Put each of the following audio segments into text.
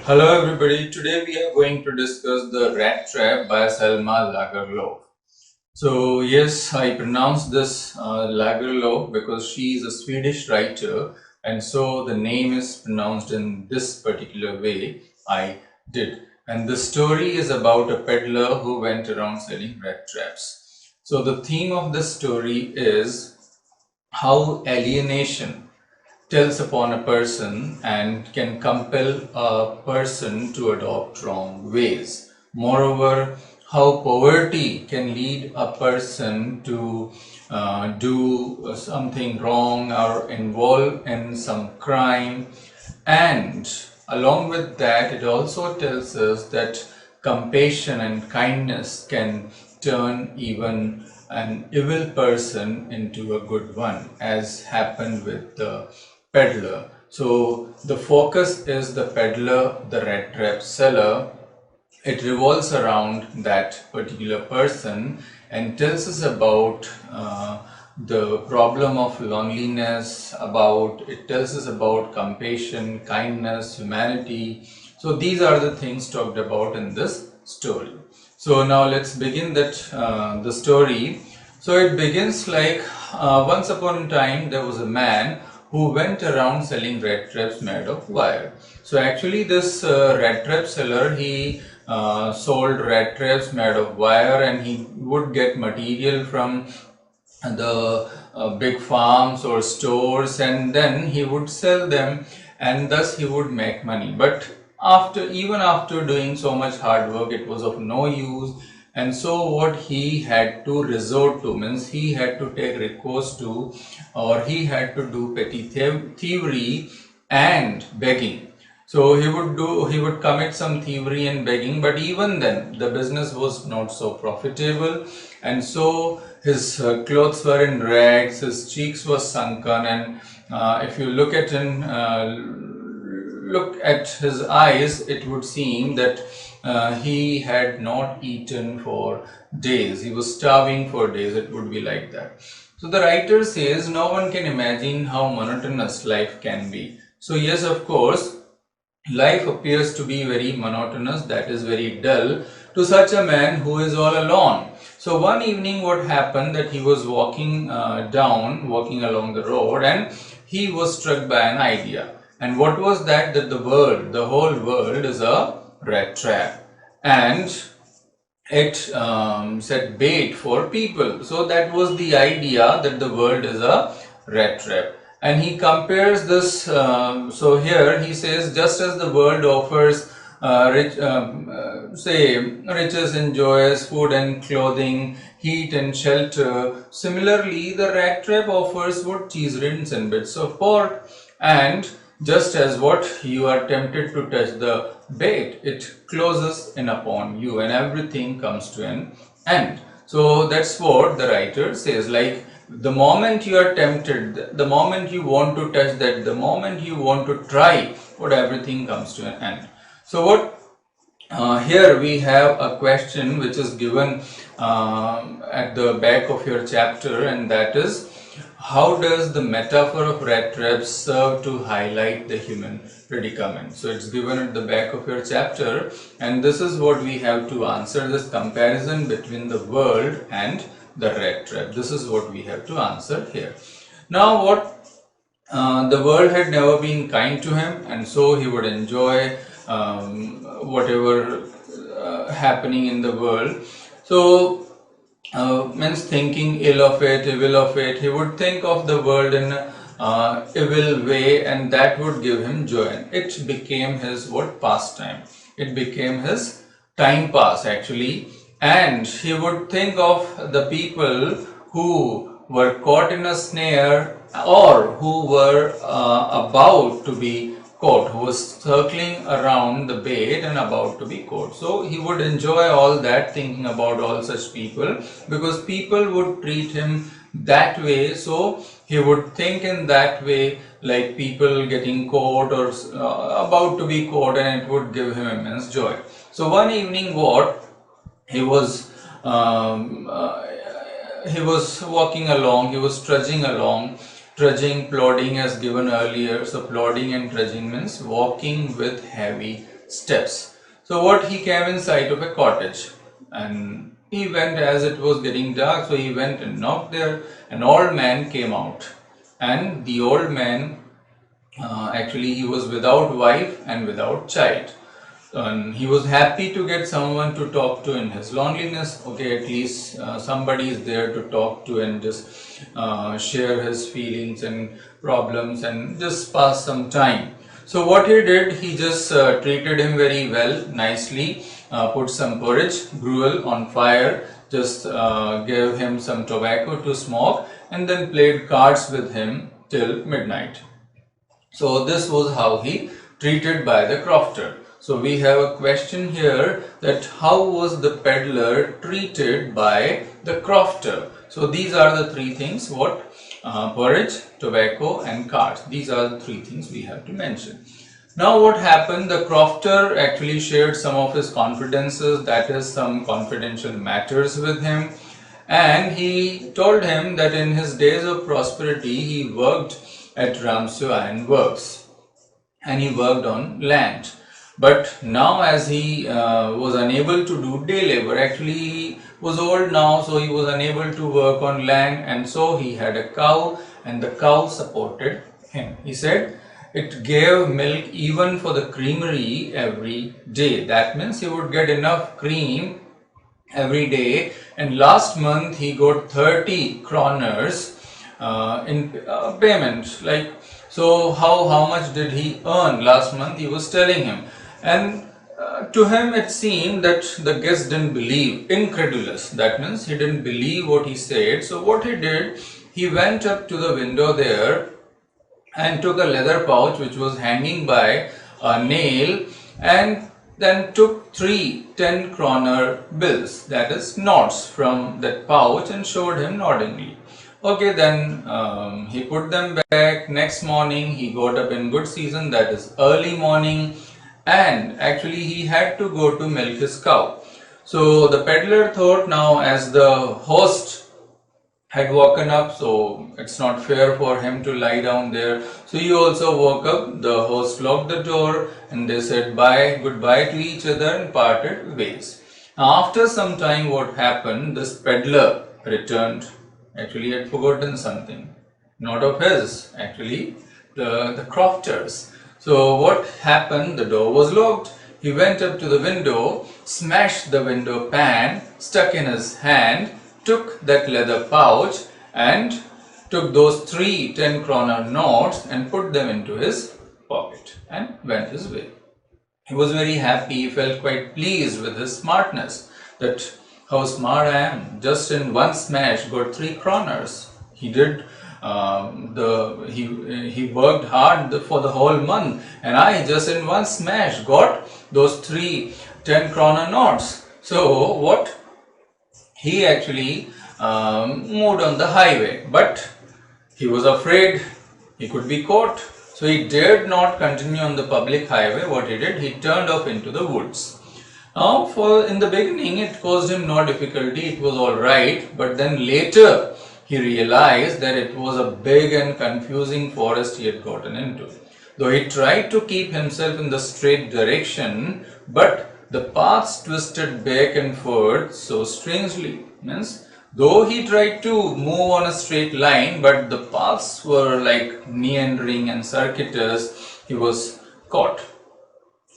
Hello everybody, today we are going to discuss the Rattrap by Selma Lagerlof. So yes, I pronounce this Lagerlof because she is a Swedish writer and so the name is pronounced in this particular way I did. And the story is about a peddler who went around selling rat traps. So the theme of this story is how alienation tells upon a person and can compel a person to adopt wrong ways. Moreover, how poverty can lead a person to do something wrong or involve in some crime. And along with that, it also tells us that compassion and kindness can turn even an evil person into a good one, as happened with the peddler. So the focus is the peddler, the rat trap seller. It revolves around that particular person and tells us about the problem of loneliness, it tells us about compassion, kindness, humanity. So these are the things talked about in this story. So now let's begin the story. So it begins like once upon a time there was a man who went around selling rat traps made of wire. So actually this rat trap seller, he sold rat traps made of wire, and he would get material from the big farms or stores, and then he would sell them, and thus he would make money. But even after doing so much hard work, it was of no use. And so what he had to resort to, means he had to take recourse to, or he had to do petty thievery and begging. So he would commit some thievery and begging, but even then the business was not so profitable. And so his clothes were in rags, his cheeks were sunken, and if you look at his eyes, it would seem that he had not eaten for days. He was starving for days. It would be like that. So the writer says no one can imagine how monotonous life can be. So yes, of course, life appears to be very monotonous, that is very dull, to such a man who is all alone. So one evening what happened, that he was walking along the road, and he was struck by an idea. And what was that? That the whole world is a rat trap. And it set bait for people. So that was the idea, that the world is a rat trap. And he compares this. So here he says, just as the world offers riches and joys, food and clothing, heat and shelter, similarly the rat trap offers what? Cheese rinds and bits of pork. And just as what you are tempted to touch the bait, it closes in upon you and everything comes to an end. So that's what the writer says, like the moment you are tempted, the moment you want to touch that, the moment you want to try, what everything comes to an end. So what here we have a question which is given at the back of your chapter, and that is, how does the metaphor of rat traps serve to highlight the human predicament? So it's given at the back of your chapter, and this is what we have to answer, this comparison between the world and the rat trap. This is what we have to answer here. Now the world had never been kind to him, and so he would enjoy whatever happening in the world. So means thinking ill of it, evil of it, he would think of the world in a evil way, and that would give him joy. It became his pastime. It became his time pass actually, and he would think of the people who were caught in a snare, or who were about to be caught, who was circling around the bait and about to be caught. So he would enjoy all that, thinking about all such people, because people would treat him that way. So he would think in that way, like people getting caught or about to be caught, and it would give him immense joy. So one evening, he was um, uh, he was walking along, he was trudging along. Trudging, plodding as given earlier. So plodding and trudging means walking with heavy steps. So what he came in sight of a cottage, and he went as it was getting dark. So he went and knocked there. An old man came out, and the old man actually he was without wife and without child. And he was happy to get someone to talk to in his loneliness. Okay, at least somebody is there to talk to and just share his feelings and problems and just pass some time. So what he did, he just treated him very well, nicely, put some porridge, gruel on fire, just gave him some tobacco to smoke, and then played cards with him till midnight. So this was how he treated by the crofter. So we have a question here that how was the peddler treated by the crofter? So these are the three things, what? Porridge, tobacco and cards. These are the three things we have to mention. Now what happened, the crofter actually shared some of his confidences, that is some confidential matters with him, and he told him that in his days of prosperity he worked at Ramsey Iron Works and he worked on land. But now as he was unable to do day labor, actually he was old now, so he was unable to work on land, and so he had a cow and the cow supported him. He said it gave milk even for the creamery every day. That means he would get enough cream every day, and last month he got 30 kroners in payment. Like, so how much did he earn last month? He was telling him, and to him it seemed that the guest didn't believe, incredulous. That means he didn't believe what he said. So what he did, he went up to the window there and took a leather pouch which was hanging by a nail, and then took 3 10-kroner bills, that is notes, from that pouch and showed him noddingly. Okay, then he put them back. Next morning he got up in good season, that is early morning, and actually he had to go to milk his cow. So the peddler thought, now as the host had woken up, so it's not fair for him to lie down there. So he also woke up. The host locked the door and they said goodbye to each other and parted ways. Now, after some time, what happened? This peddler returned. Actually, he had forgotten something, not of his, actually, the crofters. So what happened? The door was locked. He went up to the window, smashed the window pane, stuck in his hand, took that leather pouch and took those 3 10-kroner notes and put them into his pocket and went his way. He was very happy. He felt quite pleased with his smartness, that how smart I am. Just in one smash got 3 kroners. He did he worked hard for the whole month, and I just in one smash got those 3 10-kroner notes. So what? He actually moved on the highway, but he was afraid he could be caught. So he dared not continue on the public highway. What he did, he turned off into the woods. Now, in the beginning, it caused him no difficulty. It was all right, but then later he realized that it was a big and confusing forest he had gotten into. Though he tried to keep himself in the straight direction, but the paths twisted back and forth so strangely. Means, though he tried to move on a straight line, but the paths were like meandering and circuitous, he was caught.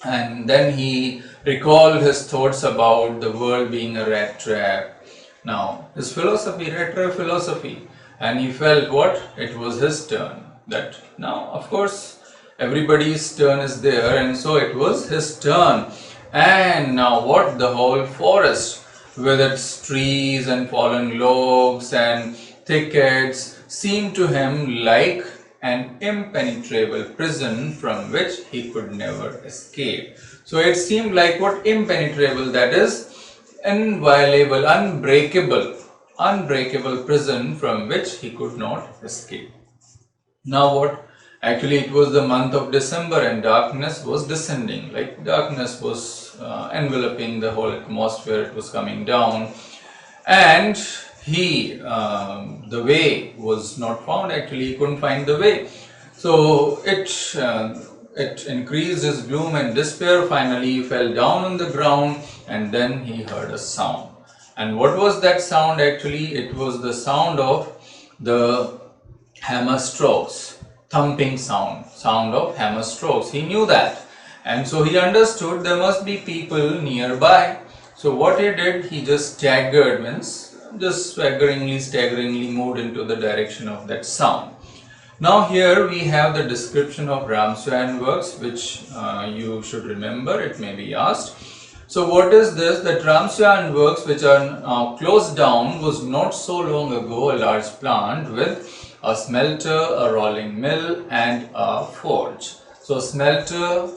And then he recalled his thoughts about the world being a rat trap. Now, his philosophy, rat trap philosophy, and he felt what? It was his turn. That now, of course, everybody's turn is there, and so it was his turn. And now what? The whole forest with its trees and fallen logs and thickets seemed to him like an impenetrable prison from which he could never escape. So it seemed like what? Impenetrable, that is inviolable, unbreakable prison from which he could not escape. Now what? Actually, it was the month of December and darkness was descending, like darkness was enveloping the whole atmosphere. It was coming down, and the way was not found. Actually, he couldn't find the way. So it increased his gloom and despair. Finally, he fell down on the ground, and then he heard a sound. And what was that sound actually? It was the sound of the hammer strokes, thumping sound of hammer strokes. He knew that, and so he understood there must be people nearby. So what he did, he just staggered, means just staggeringly moved into the direction of that sound. Now here we have the description of Ramswayan works, which you should remember, it may be asked. So what is this? The Ramswayan works, which are now closed down, was not so long ago a large plant with a smelter, a rolling mill and a forge. So smelter,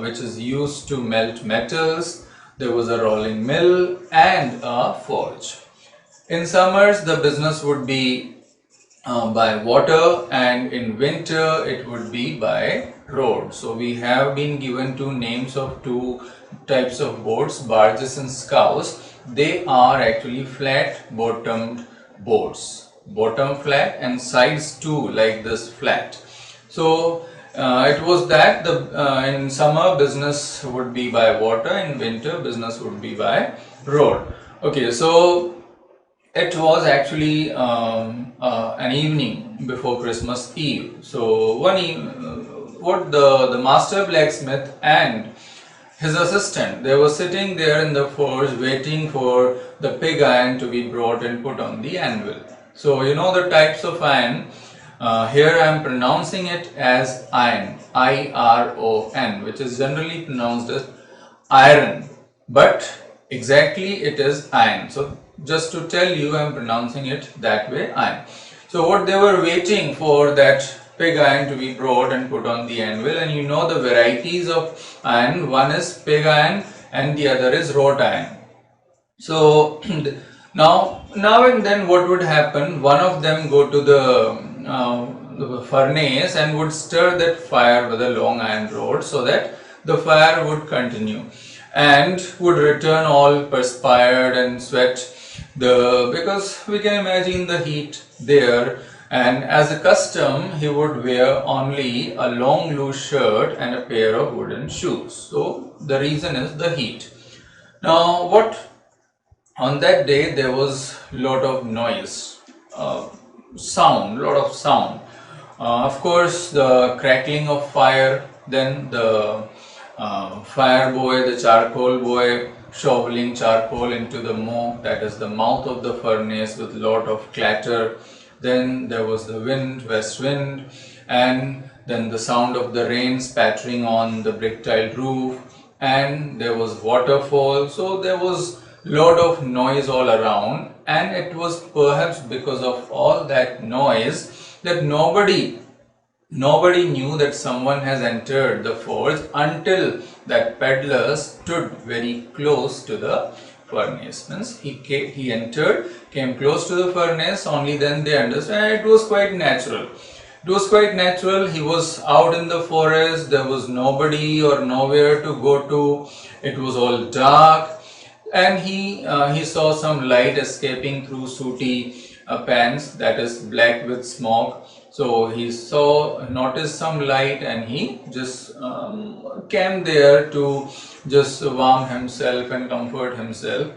which is used to melt metals, there was a rolling mill and a forge. In summers the business would be by water, and in winter it would be by road. So we have been given two names of two types of boats, barges and scows. They are actually flat bottomed boats, bottom flat and sides too like this flat. So it was that the in summer business would be by water, in winter business would be by road. Okay, so it was actually an evening before Christmas Eve. So what the master blacksmith and his assistant, they were sitting there in the forge waiting for the pig iron to be brought and put on the anvil. So you know the types of iron. Here I am pronouncing it as iron, I-R-O-N, which is generally pronounced as iron, but exactly it is iron. So just to tell you, I am pronouncing it that way, iron. So what they were waiting for, that pig iron to be brought and put on the anvil, and you know the varieties of iron. One is pig iron and the other is wrought iron. So now and then what would happen, one of them go to the furnace and would stir that fire with a long iron rod so that the fire would continue and would return all perspired and sweat, because we can imagine the heat there. And as a custom, he would wear only a long loose shirt and a pair of wooden shoes. So the reason is the heat. Now on that day there was lot of noise, lot of sound. Of course, the crackling of fire, then the fire boy, the charcoal boy, shoveling charcoal into the moat, that is the mouth of the furnace, with lot of clatter. Then there was the wind, west wind, and then the sound of the rain spattering on the brick tiled roof, and there was waterfall. So there was lot of noise all around, and it was perhaps because of all that noise that nobody knew that someone has entered the forge until that peddler stood very close to the furnace. Means he entered, came close to the furnace, only then they understood. And it was quite natural. It was quite natural. He was out in the forest, there was nobody or nowhere to go to. It was all dark, and he saw some light escaping through sooty pans, that is black with smoke. So he noticed some light, and he just came there to just warm himself and comfort himself.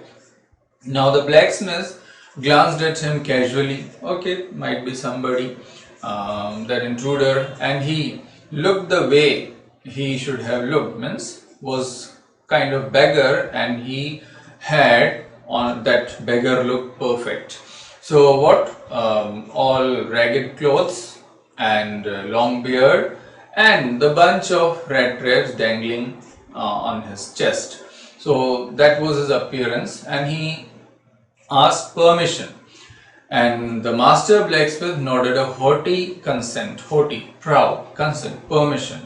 Now the blacksmith glanced at him casually. Okay, might be somebody, that intruder, and he looked the way he should have looked, means was kind of beggar, and he had on that beggar look perfect. So what, all ragged clothes and long beard and the bunch of red traps dangling on his chest. So that was his appearance, and he asked permission, and the master blacksmith nodded a haughty consent, proud consent, permission,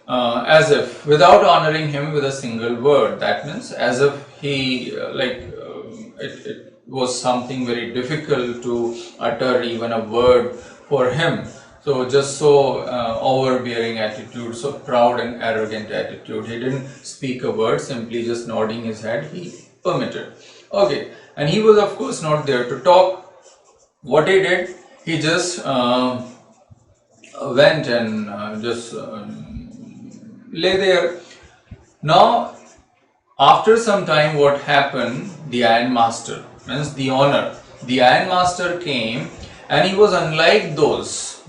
as if without honoring him with a single word. That means as if he it was something very difficult to utter even a word for him. So just so overbearing attitude, so proud and arrogant attitude. He didn't speak a word, simply just nodding his head, he permitted. Okay, and he was of course not there to talk. What he did, he just went and just lay there. Now, after some time, what happened? The ironmaster, means the owner, the ironmaster came, and he was unlike those.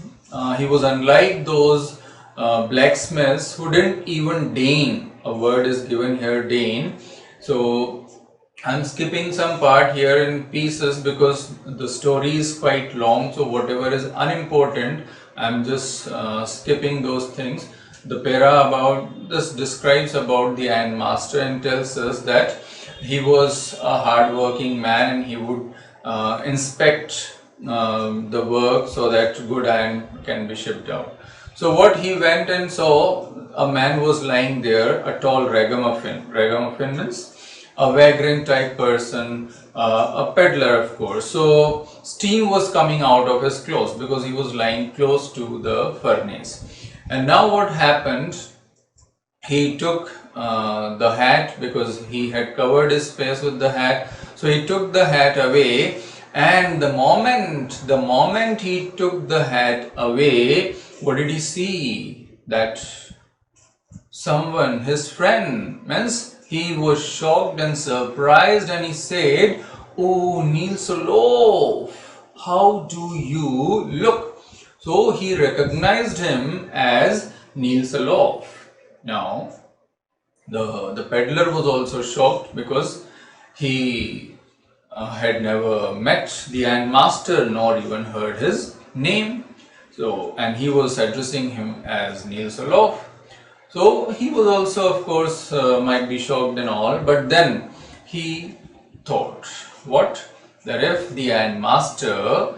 Blacksmiths who didn't even deign. A word is given here, deign. So I'm skipping some part here in pieces because the story is quite long. So whatever is unimportant, I'm just skipping those things. The para about this describes about the ironmaster and tells us that he was a hard-working man and he would inspect the work so that good iron can be shipped out. So what he went and saw, a man was lying there, a tall ragamuffin. Ragamuffin means a vagrant type person, a peddler of course. So steam was coming out of his clothes because he was lying close to the furnace. And now what happened, he took the hat because he had covered his face with the hat. So he took the hat away, and the moment he took the hat away, what did he see? That someone, his friend, means he was shocked and surprised, and he said, "Oh, Niels Olof, how do you look?" So he recognized him as Niels Olof. Now, the peddler was also shocked because he had never met the ironmaster nor even heard his name. So, and he was addressing him as Niels Olof. So he was also, of course, might be shocked and all, but then he thought, what? That had, if the ironmaster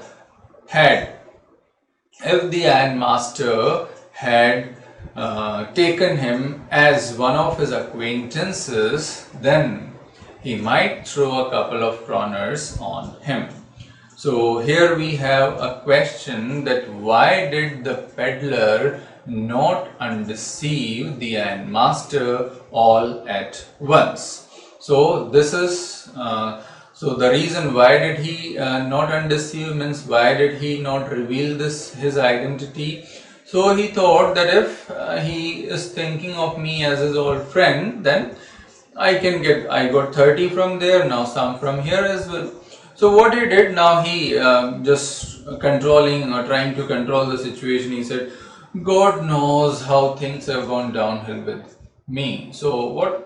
had taken him as one of his acquaintances, then he might throw a couple of kroners on him. So here we have a question that why did the peddler not undeceive the ironmaster all at once? So this is so the reason why did he not undeceive means why did he not reveal his identity? So he thought that if he is thinking of me as his old friend, then I got 30 from there, now some from here as well. So what he did, now he just controlling or trying to control the situation, he said, God knows how things have gone downhill with me. So what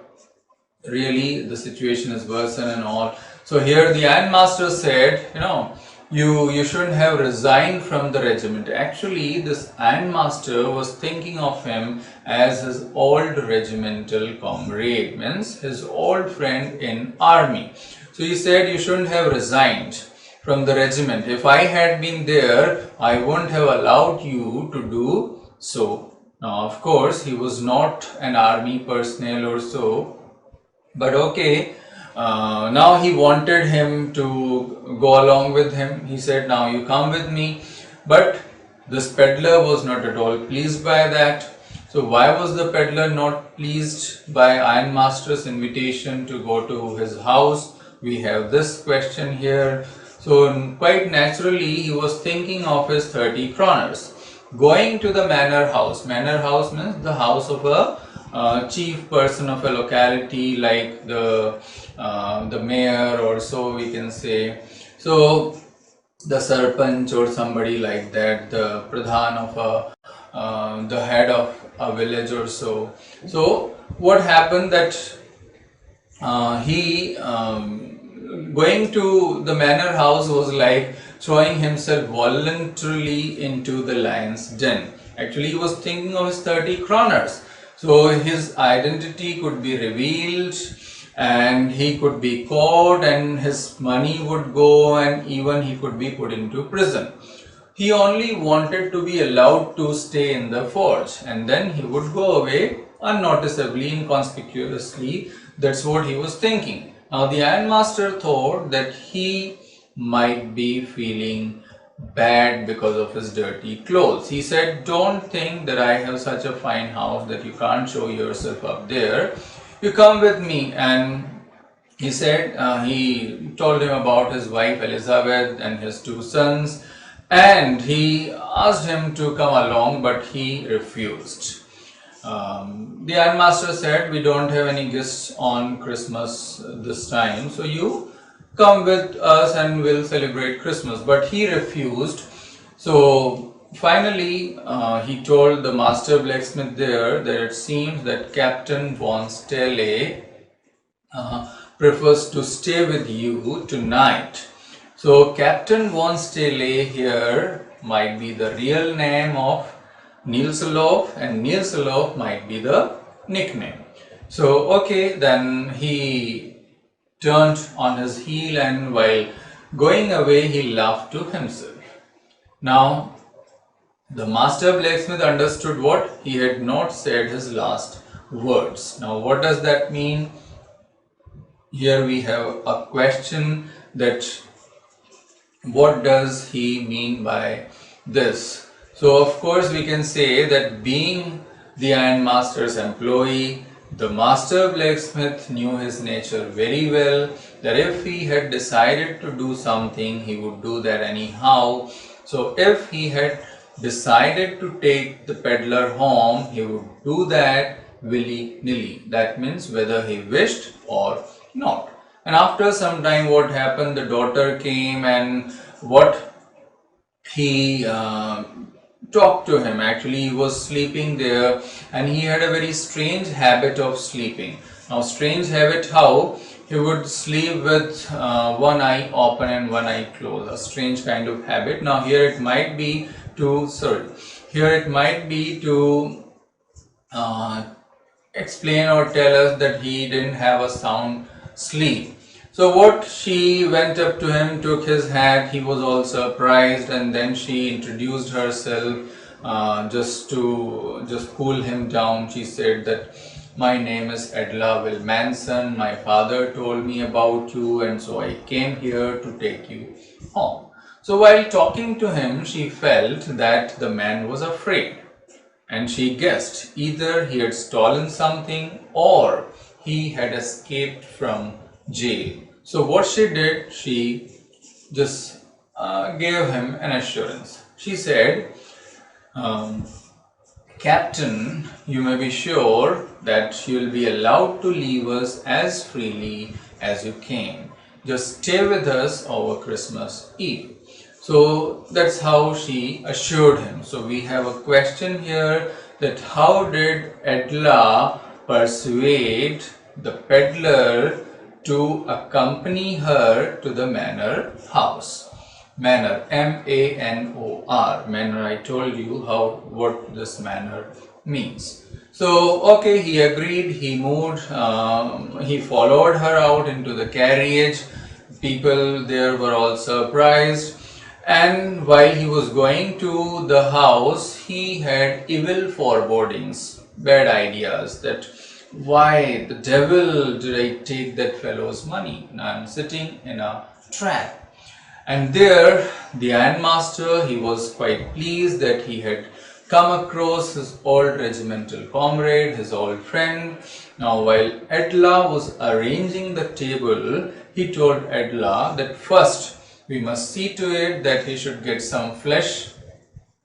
really the situation is worsened and all. So here the ironmaster said, you shouldn't have resigned from the regiment. Actually, this ironmaster was thinking of him as his old regimental comrade, means his old friend in army. So he said you shouldn't have resigned from the regiment. If I had been there, I wouldn't have allowed you to do so. Now, of course, he was not an army personnel or so, but okay. Now he wanted him to go along with him. He said, now you come with me. But this peddler was not at all pleased by that. So why was the peddler not pleased by ironmaster's invitation to go to his house? We have this question here. So quite naturally he was thinking of his 30 kroners. Going to the manor house. Manor house means the house of a chief person of a locality, like the mayor or so we can say. So the sarpanch or somebody like that, the pradhan of the head of a village or so. So what happened that he going to the manor house was like throwing himself voluntarily into the lion's den. Actually, he was thinking of his 30 kroners. So his identity could be revealed and he could be caught and his money would go and even he could be put into prison. He only wanted to be allowed to stay in the forge and then he would go away unnoticeably, inconspicuously. That's what he was thinking. Now the ironmaster thought that he might be feeling bad because of his dirty clothes. He said, don't think that I have such a fine house that you can't show yourself up there. You come with me. And he said, he told him about his wife Elizabeth and his 2 sons, and he asked him to come along, but he refused. The ironmaster said, we don't have any guests on Christmas this time, so you come with us and we'll celebrate Christmas. But he refused. So finally, he told the master blacksmith there that it seems that Captain Von Stelle prefers to stay with you tonight. So Captain Von Stelle here might be the real name of Niels Olof, and Niels Olof might be the nickname. So okay, then he turned on his heel, and while going away he laughed to himself. Now the master blacksmith understood what he had not said his last words. Now what does that mean? Here we have a question that what does he mean by this? So of course we can say that being the ironmaster's employee, the master blacksmith knew his nature very well, that if he had decided to do something, he would do that anyhow. So if he had decided to take the peddler home, he would do that willy-nilly. That means whether he wished or not. And after some time, what happened? The daughter came, and what he talked to him. Actually, he was sleeping there, and he had a very strange habit of sleeping. Now, strange habit how? He would sleep with one eye open and one eye closed. A strange kind of habit. Now, here it might be to explain or tell us that he didn't have a sound sleep. So what, she went up to him, took his hat, he was all surprised, and then she introduced herself just to cool him down. She said that my name is Edla Wilmanson, my father told me about you, and so I came here to take you home. So while talking to him, she felt that the man was afraid, and she guessed either he had stolen something or he had escaped from jail. So what she did, she just gave him an assurance. She said, Captain, you may be sure that you will be allowed to leave us as freely as you came. Just stay with us over Christmas Eve. So that's how she assured him. So we have a question here, that how did Edla persuade the peddler to accompany her to the manor house? Manor, M-A-N-O-R, manor. I told you what this manor means. So okay, he agreed, he moved, he followed her out into the carriage. People there were all surprised. And while he was going to the house, he had evil forebodings, bad ideas, that why the devil did I take that fellow's money? Now I'm sitting in a trap. And there, the ironmaster, he was quite pleased that he had come across his old regimental comrade, his old friend. Now while Edla was arranging the table, he told Edla that first we must see to it that he should get some flesh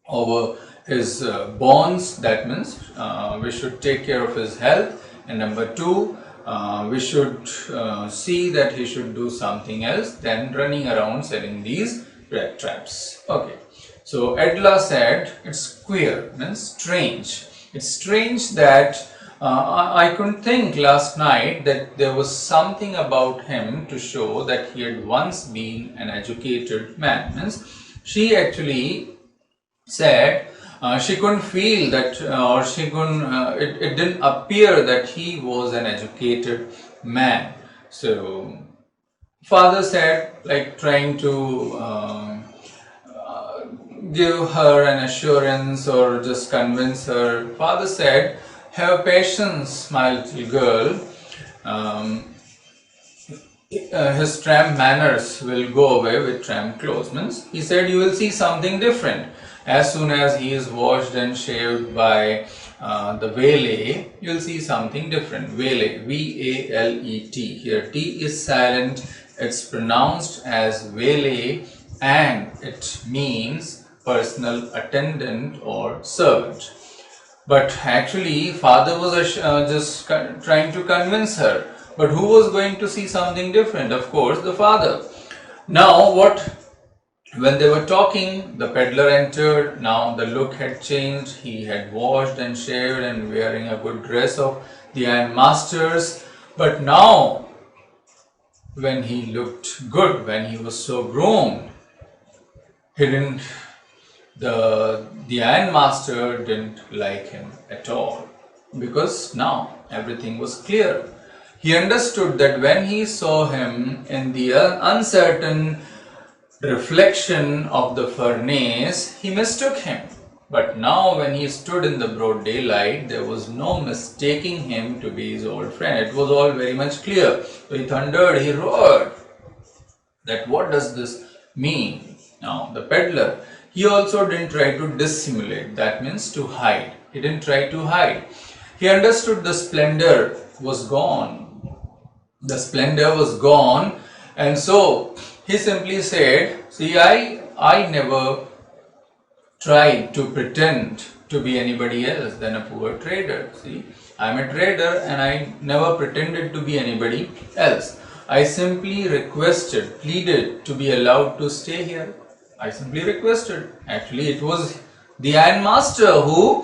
over his bones. That means we should take care of his health. And number two, we should see that he should do something else than running around selling these rat traps. Okay. So Edla said, it's queer, means strange. It's strange that I couldn't think last night that there was something about him to show that he had once been an educated man. Means she actually said she couldn't feel that, or she couldn't, it didn't appear that he was an educated man. So father said, like trying to give her an assurance or just convince her. Father said, have patience, my little girl. His tramp manners will go away with tramp clothes. Means he said you will see something different. As soon as he is washed and shaved by the valet, you will see something different. Valet, V-A-L-E-T. Here T is silent. It's pronounced as valet, and it means personal attendant or servant. But actually, father was just trying to convince her. But who was going to see something different? Of course, the father. Now, when they were talking, the peddler entered. Now the look had changed. He had washed and shaved and wearing a good dress of the ironmaster's. But now, when he looked good, when he was so groomed, he didn't. The ironmaster didn't like him at all, because now everything was clear. He understood that when he saw him in the uncertain reflection of the furnace, he mistook him. But now, when he stood in the broad daylight, there was no mistaking him to be his old friend. It was all very much clear. So he thundered, he roared, that what does this mean? Now, the peddler, he also didn't try to dissimulate, that means to hide. He didn't try to hide. He understood the splendor was gone. The splendor was gone, and so he simply said, see, I never tried to pretend to be anybody else than a poor trader. See, I'm a trader and I never pretended to be anybody else. I simply requested, pleaded to be allowed to stay here. I simply requested. Actually, it was the ironmaster who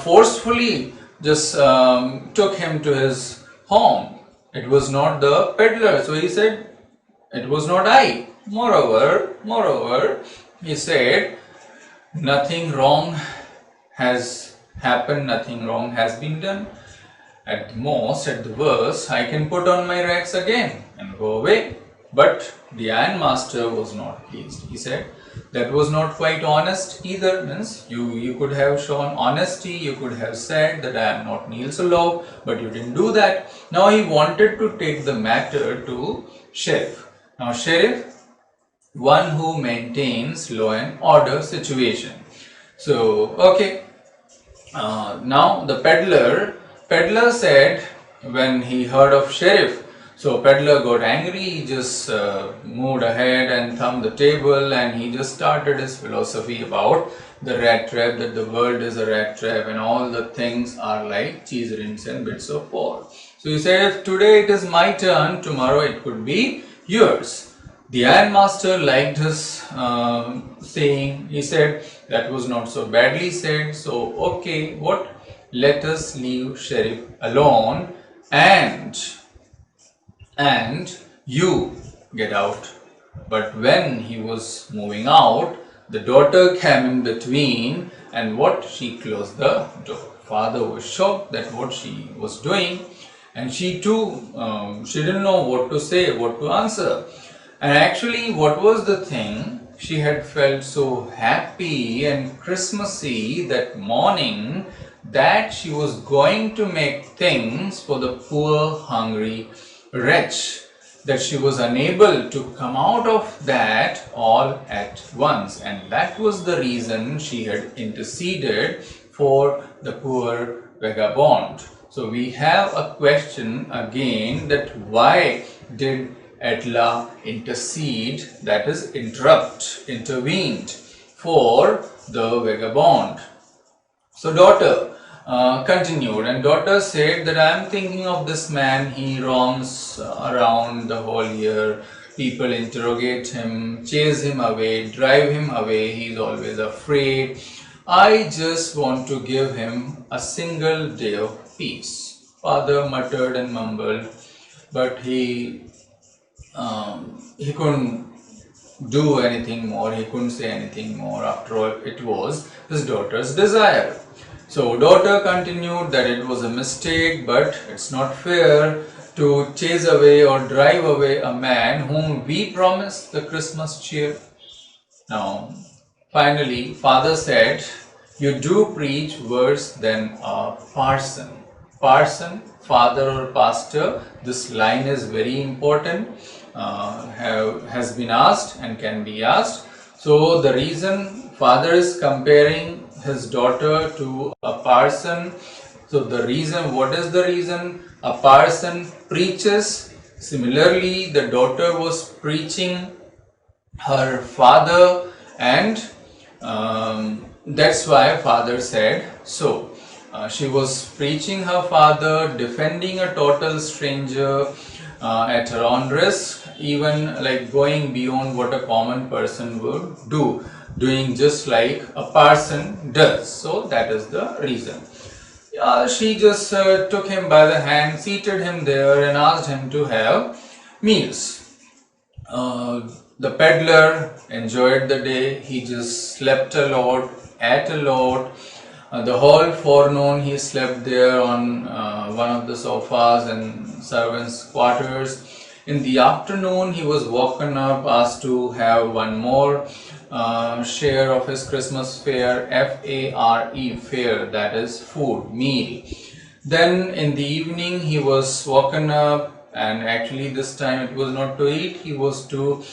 forcefully just took him to his home. It was not the peddler. So he said, it was not I. Moreover, he said, nothing wrong has happened, nothing wrong has been done. At the most, at the worst, I can put on my rags again and go away. But the ironmaster was not pleased. He said, that was not quite honest either. Means you could have shown honesty, you could have said that I am not Niels Olof, but you didn't do that. Now he wanted to take the matter to sheriff. Now sheriff, one who maintains law and order situation. So okay, now the peddler said, when he heard of sheriff, so peddler got angry. He just moved ahead and thumped the table, and he just started his philosophy about the rat trap, that the world is a rat trap and all the things are like cheese rinds and bits of pork. So he said, if today it is my turn, tomorrow it could be yours. The ironmaster liked his saying. He said, that was not so badly said. So okay, what? Let us leave sheriff alone and you get out. But when he was moving out, the daughter came in between, and what? She closed the door. Father was shocked that what she was doing, and she too, she didn't know what to say, what to answer. And actually, what was the thing? She had felt so happy and Christmassy that morning that she was going to make things for the poor, hungry wretch, that she was unable to come out of that all at once. And that was the reason she had interceded for the poor vagabond. So we have a question again, that why did Atla intercede, that is intervened for the vagabond. So daughter continued, and daughter said that I am thinking of this man. He roams around the whole year. People interrogate him, chase him away, drive him away. He is always afraid. I just want to give him a single day of peace. Father muttered and mumbled, but he couldn't do anything more. He couldn't say anything more. After all, it was his daughter's desire. So daughter continued that it was a mistake, but it's not fair to chase away or drive away a man whom we promised the Christmas cheer. Now, finally, father said, you do preach worse than a parson. Parson, father or pastor, this line is very important, has been asked and can be asked. So the reason father is comparing his daughter to a parson. So the reason, what is the reason? A parson preaches. Similarly, the daughter was preaching her father, and that's why father said so. She was preaching her father, defending a total stranger at her own risk, even like going beyond what a common person would do, doing just like a parson does. So that is the reason. She just took him by the hand, seated him there, and asked him to have meals. The peddler enjoyed the day. He just slept a lot, ate a lot. The whole forenoon he slept there on one of the sofas in servants' quarters. In the afternoon, he was woken up, asked to have one more share of his Christmas fare, F-A-R-E, fare, that is food, meal. Then in the evening, he was woken up, and actually this time it was not to eat, he was to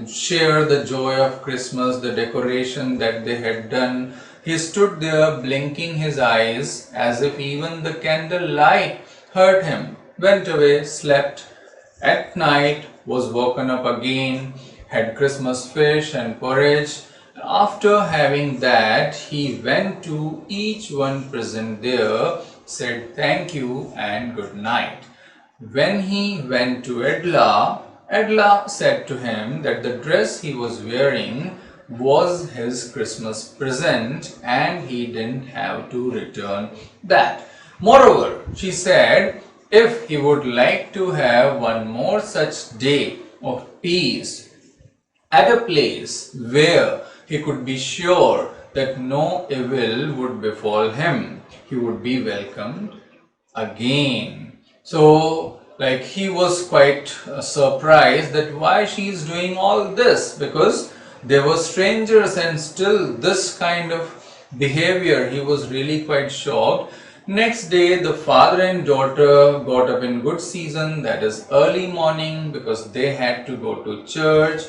share the joy of Christmas, the decoration that they had done. He stood there blinking his eyes as if even the candle light hurt him, went away, slept. At night was woken up again, had Christmas fish and porridge. After having that, he went to each one present there, said thank you and good night. When he went to Edla, Edla said to him that the dress he was wearing was his Christmas present and he didn't have to return that. Moreover, she said if he would like to have one more such day of peace at a place where he could be sure that no evil would befall him, he would be welcomed again. So, like, he was quite surprised that why she is doing all this, because they were strangers and still this kind of behavior. He was really quite shocked. Next day, the father and daughter got up in good season, that is early morning, because they had to go to church.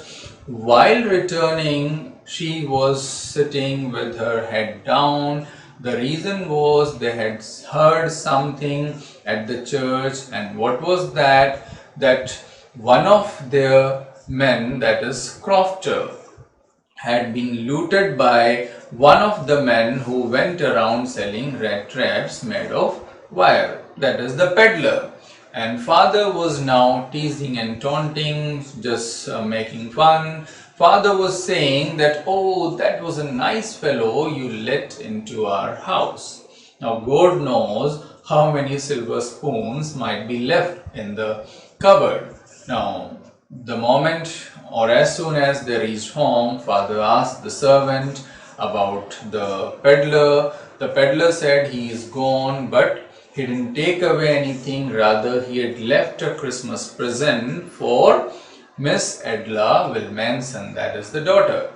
While returning, she was sitting with her head down. The reason was they had heard something at the church, and what was that? That one of their men, that is Crofter, had been looted by one of the men who went around selling rat traps made of wire, that is the peddler. And father was now teasing and taunting, just making fun. Father was saying that, oh, that was a nice fellow you let into our house. Now God knows how many silver spoons might be left in the cupboard. Now the moment or as soon as they reached home, father asked the servant about the peddler. The peddler said he is gone, but he didn't take away anything, rather he had left a Christmas present for Miss Edla Wilmanson, that is the daughter.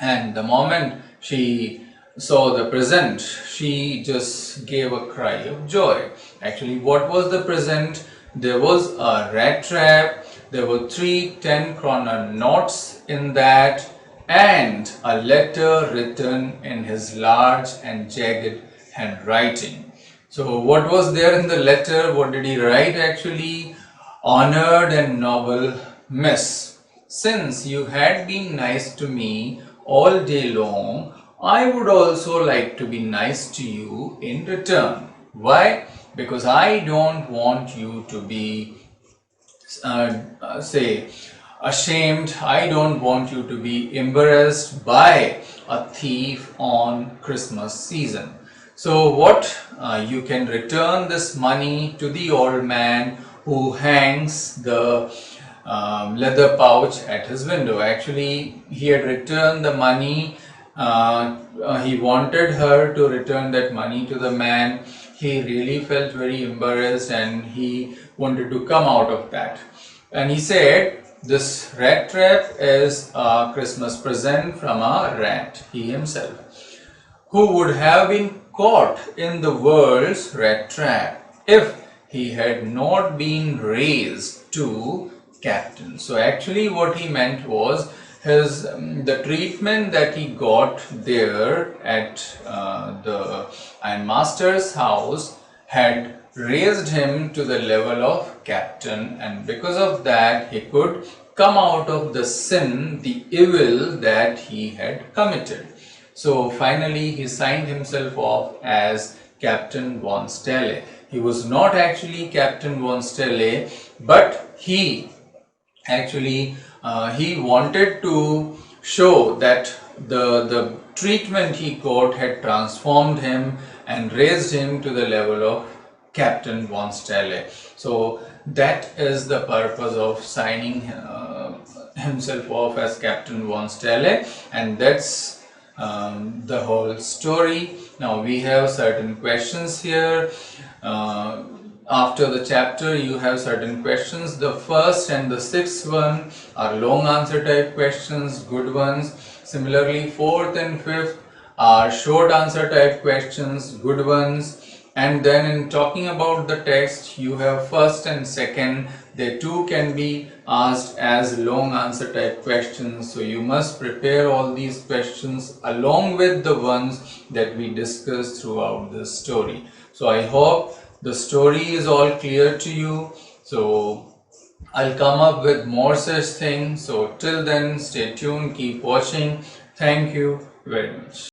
And the moment she saw the present, she just gave a cry of joy. Actually, what was the present? There was a rat trap, there were 3 10-kroner notes in that, and a letter written in his large and jagged handwriting. So what was there in the letter? What did he write actually? Honored and noble Miss, since you had been nice to me all day long, I would also like to be nice to you in return. Why? Because I don't want you to be say ashamed. I don't want you to be embarrassed by a thief on Christmas season. So what, you can return this money to the old man who hangs the leather pouch at his window. Actually, he had returned the money. He wanted her to return that money to the man. He really felt very embarrassed and he wanted to come out of that. And he said, this rat trap is a Christmas present from a rat, he himself, who would have been caught in the world's rat trap if he had not been raised to captain. So actually what he meant was his the treatment that he got there at the ironmaster's house had raised him to the level of captain, and because of that he could come out of the sin, the evil that he had committed. So finally he signed himself off as Captain von Stelle. He was not actually Captain von Stelle, but he wanted to show that the treatment he got had transformed him and raised him to the level of Captain von Stelle. So that is the purpose of signing himself off as Captain von Stelle, and that's the whole story. Now we have certain questions here. After the chapter, you have certain questions. The first and the sixth one are long answer type questions, good ones. Similarly, fourth and fifth are short answer type questions, good ones. And then in talking about the text, you have first and second. They too can be asked as long answer type questions. So you must prepare all these questions along with the ones that we discussed throughout this story. So I hope the story is all clear to you. So I'll come up with more such things. So till then, stay tuned, keep watching. Thank you very much.